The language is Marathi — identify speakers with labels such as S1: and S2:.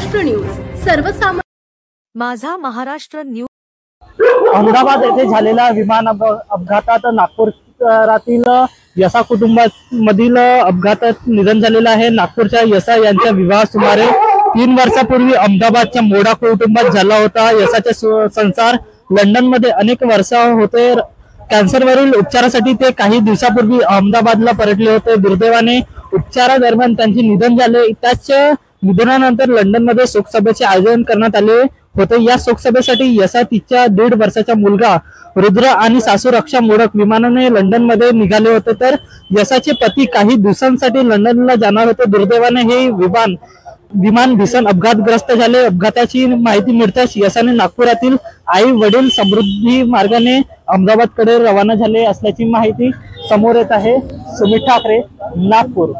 S1: महाराष्ट्र न्यूज सर्वसामान्य
S2: माझा महाराष्ट्र न्यूज।
S3: अहमदाबाद येथे झालेल्या विमान अपघातात नागपुरातील यसा कुटुंबामधील अपघातात निधन झालेलं आहे। नागपूरच्या यसा यांचा विवाह सुमारे 3 वर्षापूर्वी अहमदाबादच्या मोडा कुटुंबात झाला होता। यसाचे संसार लंडन मध्ये अनेक वर्ष होते। कॅन्सरवरील उपचारासाठी ते काही दिवसापूर्वी अहमदाबादला परतले होते। दुर्दैवाने उपचारादरम्यान त्यांचे निधन झाले। त्याच निधनानंतर लंडन मध्ये शोकसभेचे आयोजन करण्यात आले होते। या शोकसभेसाठी यसा तिच्या 1.5 वर्षाचा मुलगा रुद्र आणि सासू रक्षा मोडक विमानाने लंडन मध्ये निघाले होते। तर यसाचे पती काही दिवसांसाठी लंडनला जाणार होते। दुर्दैवाने हे विमान भीषण अपघातग्रस्त झाले। अपघाताची माहिती मिळताच यसाने नागपुरातील आई वडील समृद्धी मार्गाने अहमदाबादकडे रवाना झाले असल्याची माहिती समोर येत आहे। सुमित ठाकरे, नागपूर।